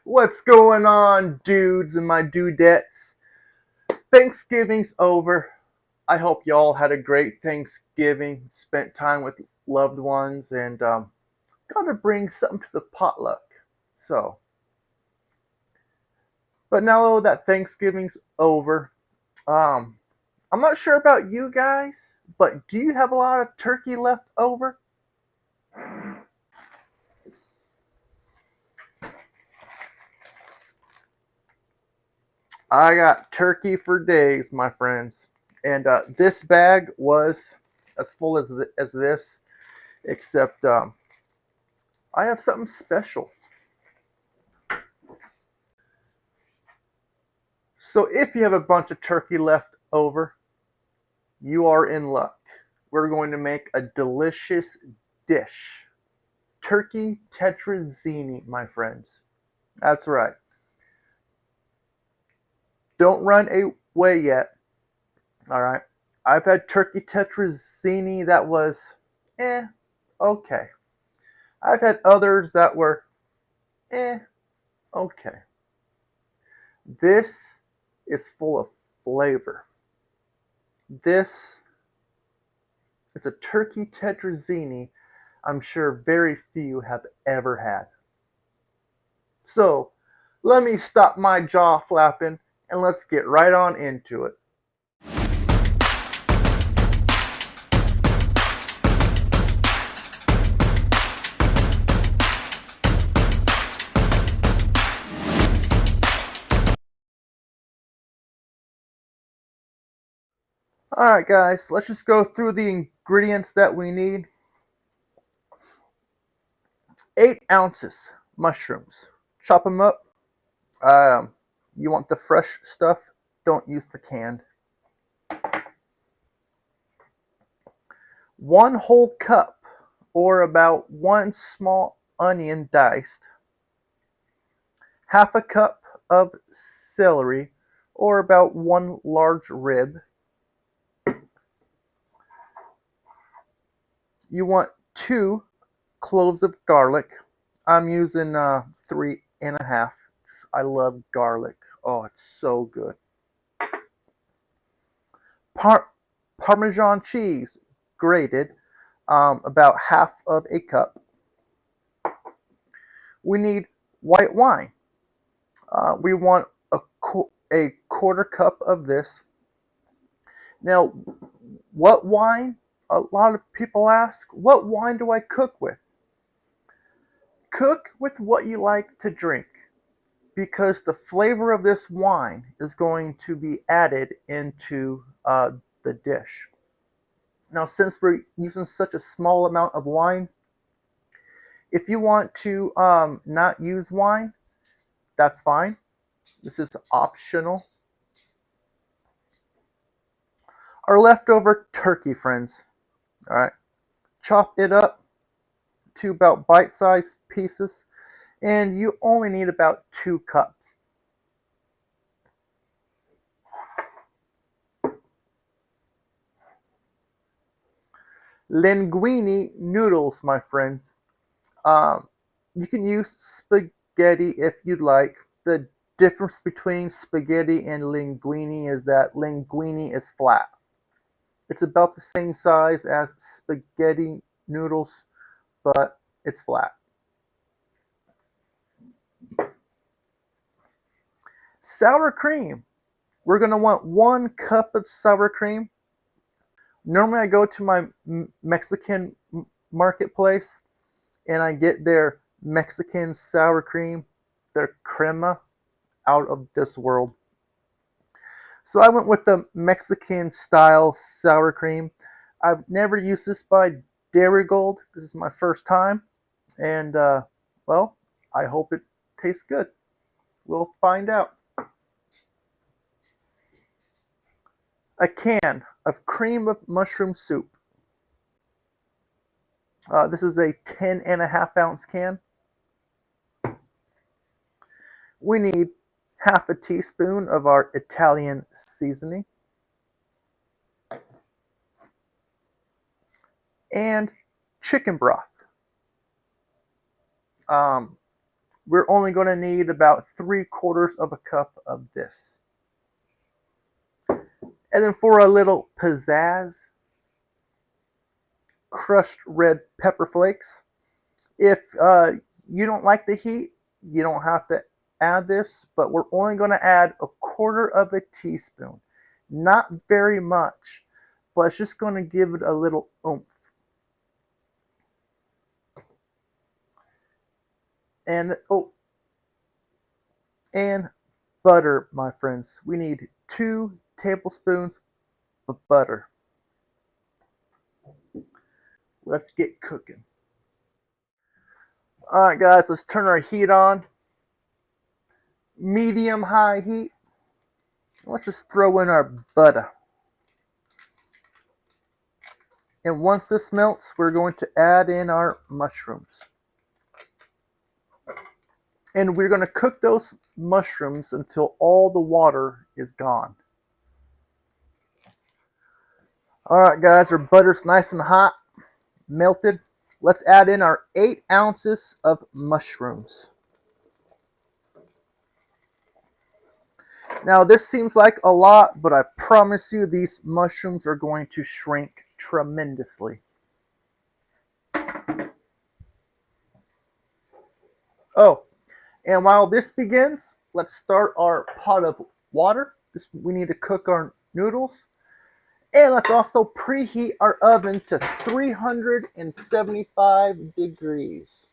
What's going on, dudes and my dudettes? Thanksgiving's over. I hope y'all had a great Thanksgiving, spent time with loved ones, and gotta bring something to the potluck. So, but now that Thanksgiving's over, um, I'm not sure about you guys, but do you have a lot of turkey left over? I got turkey for days, my friends. And this bag was as full as this, except I have something special. So if you have a bunch of turkey left over, you are in luck. We're going to make a delicious dish. Turkey tetrazzini, my friends. That's right. Don't run away yet. All right. I've had turkey tetrazzini that was okay. I've had others that were okay. This is full of flavor. This is a turkey tetrazzini I'm sure very few have ever had. So, let me stop my jaw flapping and let's get right on into it. Alright guys, let's just go through the ingredients that we need. 8 ounces mushrooms. Chop them up. You want the fresh stuff, don't use the canned. 1 whole cup, or about 1 small onion diced. Half a cup of celery, or about 1 large rib. You want 2 cloves of garlic. I'm using 3.5. I love garlic. Oh, it's so good. Parmesan cheese, grated, about half of a cup. We need white wine. We want a quarter cup of this. Now, what wine? A lot of people ask, what wine do I cook with? Cook with what you like to drink, because the flavor of this wine is going to be added into the dish. Now, since we're using such a small amount of wine, if you want to not use wine, that's fine. This is optional. Our leftover turkey, friends. All right, chop it up to about bite-sized pieces, and you only need about 2 cups. Linguine noodles, my friends. Um, you can use spaghetti if you'd like. The difference between spaghetti and linguine is that linguine is flat. It's about the same size as spaghetti noodles, but it's flat. Sour cream. We're going to want 1 cup of sour cream. Normally I go to my Mexican marketplace and I get their Mexican sour cream, their crema, out of this world. So I went with the Mexican style sour cream. I've never used this by Dairy Gold. This is my first time. And, well, I hope it tastes good. We'll find out. A can of cream of mushroom soup. This is a 10.5 ounce can. We need half a teaspoon of our Italian seasoning. And chicken broth. we're only going to need about 3/4 of a cup of this. And then for a little pizzazz, crushed red pepper flakes. If you don't like the heat, you don't have to add this, but we're only going to add 1/4 of a teaspoon. Not very much, but it's just going to give it a little oomph. And and butter, my friends. We need 2 tablespoons of butter. Let's get cooking. Alright guys, let's turn our heat on. Medium high heat. Let's just throw in our butter. And once this melts, we're going to add in our mushrooms. And we're going to cook those mushrooms until all the water is gone. Alright guys, our butter's nice and hot, melted. Let's add in our 8 ounces of mushrooms. Now this seems like a lot, but I promise you these mushrooms are going to shrink tremendously. Oh, and while this begins, let's start our pot of water. We need to cook our noodles. And let's also preheat our oven to 375 degrees.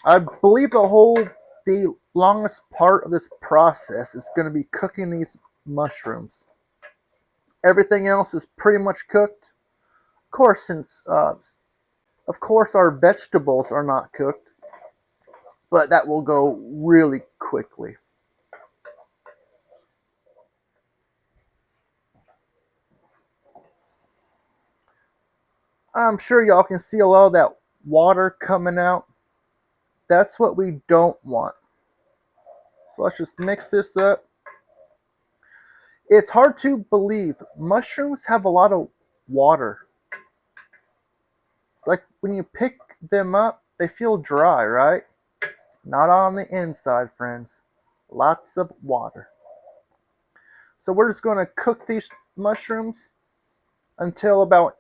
I believe the longest part of this process is going to be cooking these mushrooms. Everything else is pretty much cooked. Of course, of course our vegetables are not cooked, but that will go really quickly. I'm sure y'all can see a lot of that water coming out. That's what we don't want. So let's just mix this up. It's hard to believe. Mushrooms have a lot of water. It's like when you pick them up, they feel dry, right? Not on the inside, friends. Lots of water. So we're just going to cook these mushrooms until about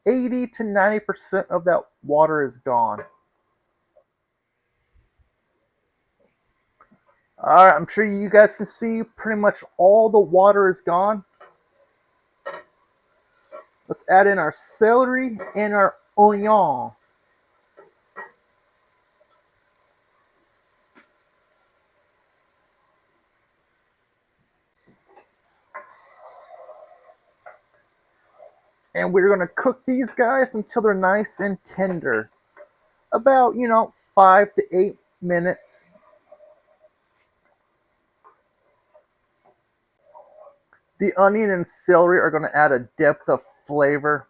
80 to 90% of that water is gone. Alright, I'm sure you guys can see pretty much all the water is gone. Let's add in our celery and our onion. And we're going to cook these guys until they're nice and tender. About, 5 to 8 minutes. The onion and celery are going to add a depth of flavor.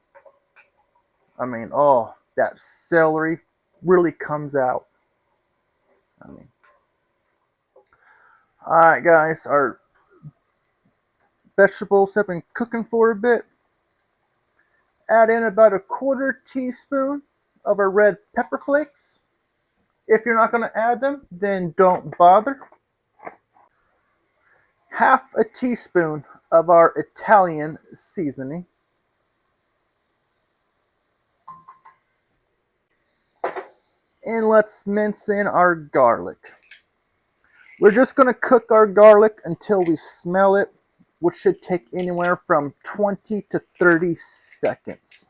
I mean, oh, that celery really comes out. Alright guys, our vegetables have been cooking for a bit. Add in about 1/4 teaspoon of our red pepper flakes. If you're not going to add them, then don't bother. 1/2 teaspoon of our Italian seasoning. And let's mince in our garlic. We're just going to cook our garlic until we smell it, which should take anywhere from 20 to 30 seconds.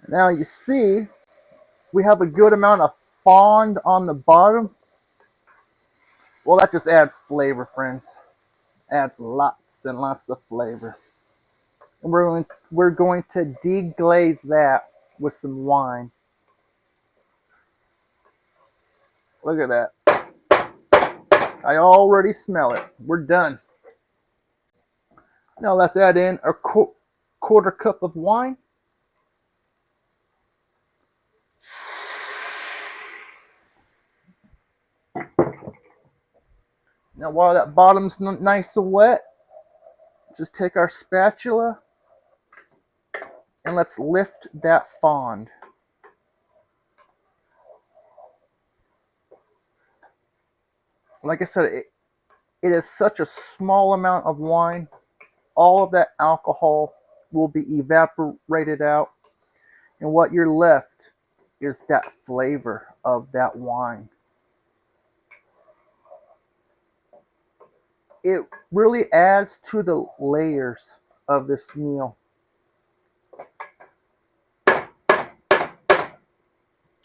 Now you see, we have a good amount of fond on the bottom. Well, that just adds flavor, friends. Adds lots and lots of flavor. And we're going to deglaze that with some wine. Look at that. I already smell it. We're done. Now let's add in a quarter cup of wine. Now while that bottom's nice and wet, just take our spatula and let's lift that fond. Like I said, it is such a small amount of wine. All of that alcohol will be evaporated out, and what you're left is that flavor of that wine. It really adds to the layers of this meal.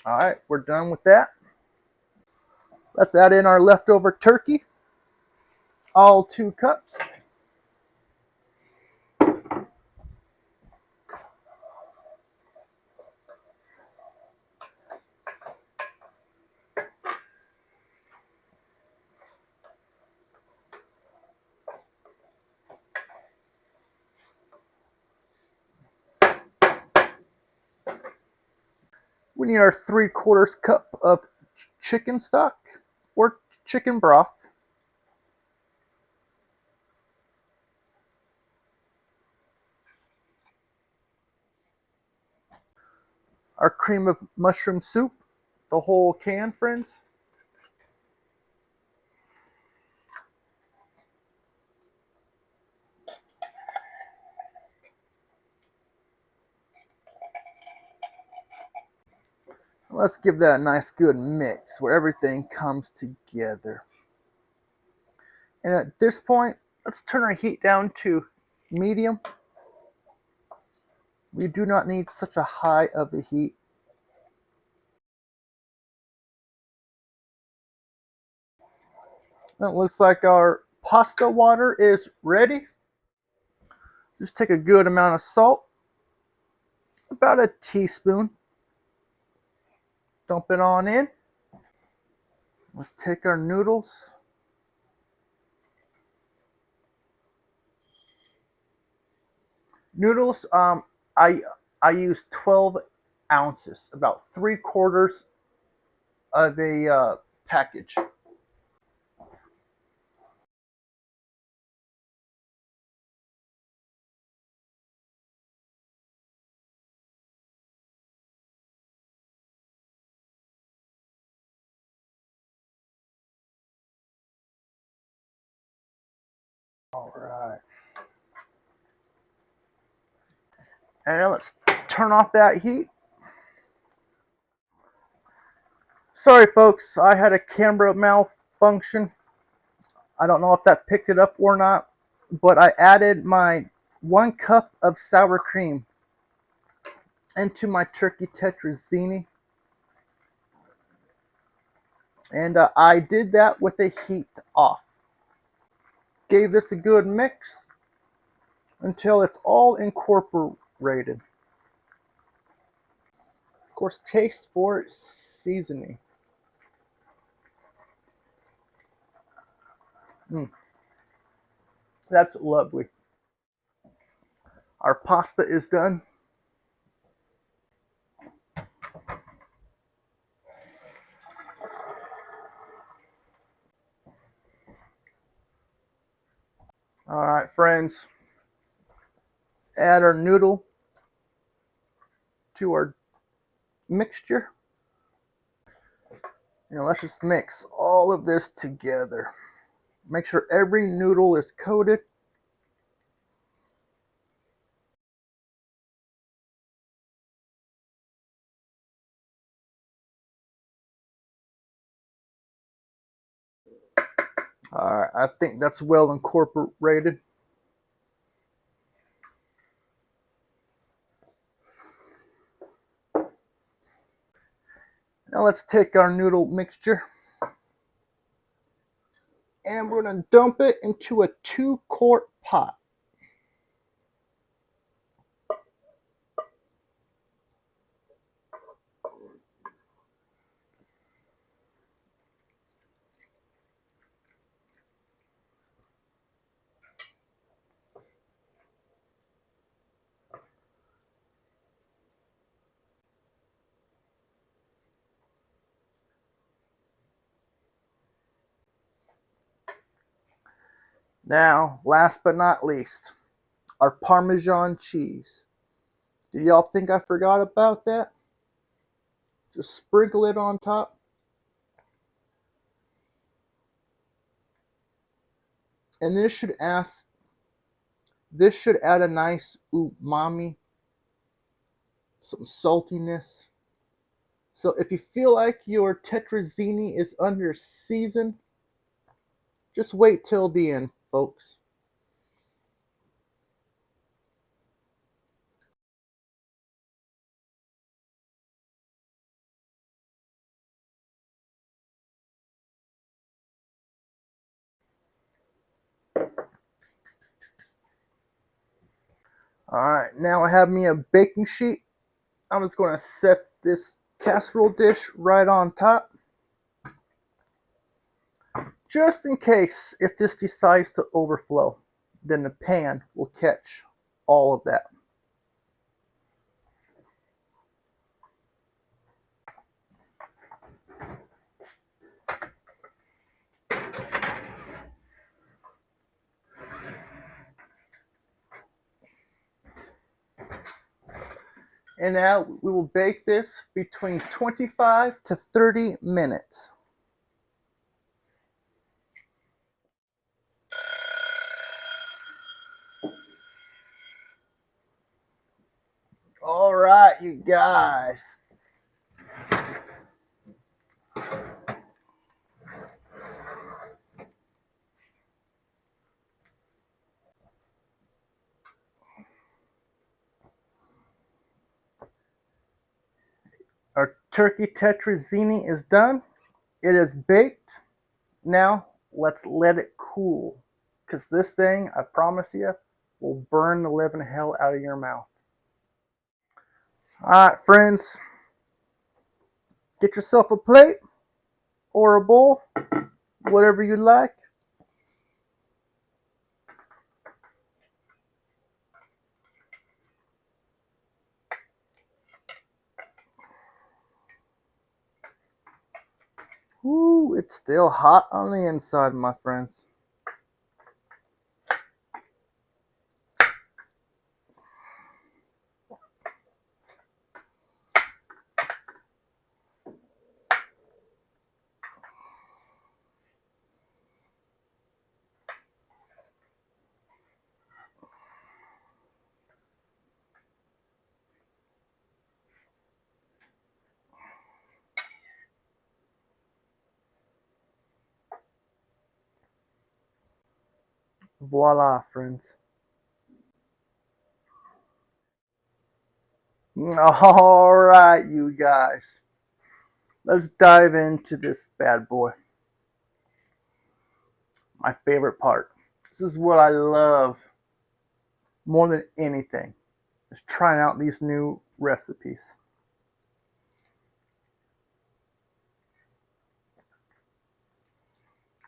All right, we're done with that. Let's add in our leftover turkey, all 2 cups. We need our 3/4 cup of chicken stock or chicken broth. Our cream of mushroom soup, the whole can, friends. Let's give that a nice good mix where everything comes together. And at this point, let's turn our heat down to medium. We do not need such a high of a heat. And it looks like our pasta water is ready. Just take a good amount of salt, about a teaspoon. Dump it on in. Let's take our noodles. Noodles, I use 12 ounces, about 3/4 of a package. All right. And now let's turn off that heat. Sorry, folks, I had a camera malfunction. I don't know if that picked it up or not, but I added my 1 cup of sour cream into my turkey tetrazzini. And I did that with the heat off. Gave this a good mix until it's all incorporated. Of course, taste for seasoning. That's lovely. Our pasta is done. All right, friends. Add our noodle to our mixture. Now let's just mix all of this together. Make sure every noodle is coated. All right, I think that's well incorporated. Now let's take our noodle mixture and we're going to dump it into a 2-quart pot. Now, last but not least, our Parmesan cheese. Did y'all think I forgot about that? Just sprinkle it on top. And this should add a nice umami, some saltiness. So if you feel like your tetrazzini is under seasoned, just wait till the end, folks. Alright, now I have me a baking sheet. I'm just going to set this casserole dish right on top. Just in case if this decides to overflow, then the pan will catch all of that. And now we will bake this between 25 to 30 minutes. All right, you guys. Our turkey tetrazzini is done. It is baked. Now let's let it cool, because this thing, I promise you, will burn the living hell out of your mouth. All right, friends, get yourself a plate or a bowl, whatever you like. Ooh, it's still hot on the inside, my friends. Voila, friends. All right, you guys. Let's dive into this bad boy. My favorite part. This is what I love more than anything, is trying out these new recipes.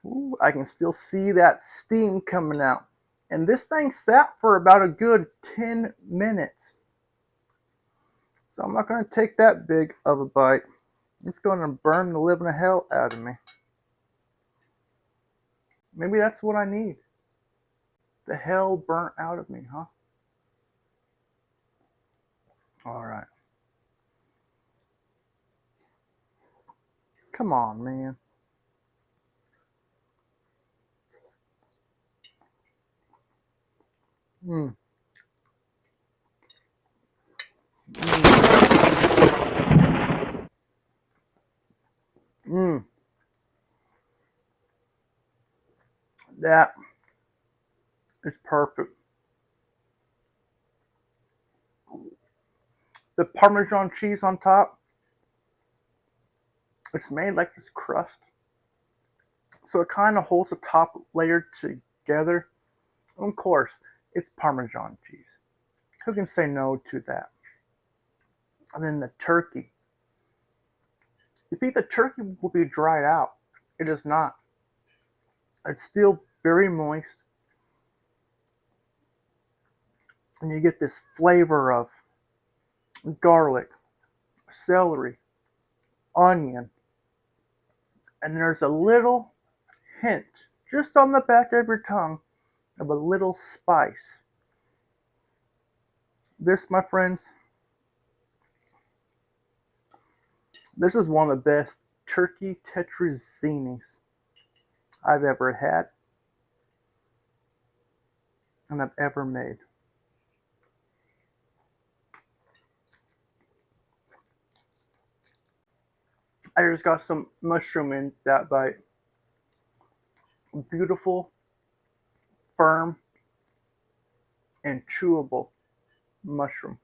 Ooh, I can still see that steam coming out. And this thing sat for about a good 10 minutes. So I'm not going to take that big of a bite. It's going to burn the living hell out of me. Maybe that's what I need. The hell burnt out of me, huh? All right. Come on, man. Mmm. Mmm. That is perfect. The Parmesan cheese on top, it's made like this crust. So it kind of holds the top layer together. Of course, it's Parmesan cheese. Who can say no to that? And then the turkey. You think the turkey will be dried out. It is not. It's still very moist. And you get this flavor of garlic, celery, onion. And there's a little hint, just on the back of your tongue, of a little spice. This, my friends, this is one of the best turkey tetrazzinis I've ever had and I've ever made. I just got some mushroom in that bite. Beautiful, firm, and chewable mushroom.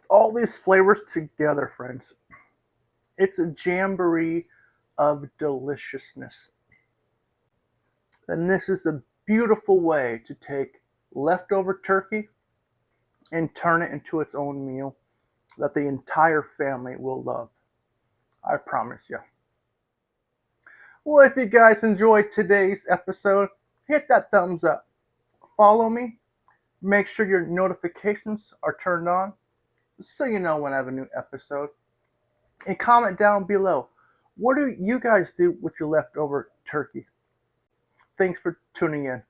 All these flavors together, friends. It's a jamboree of deliciousness. And this is a beautiful way to take leftover turkey and turn it into its own meal that the entire family will love. I promise you. Well, if you guys enjoyed today's episode, hit that thumbs up. Follow me. Make sure your notifications are turned on so you know when I have a new episode. And comment down below. What do you guys do with your leftover turkey? Thanks for tuning in.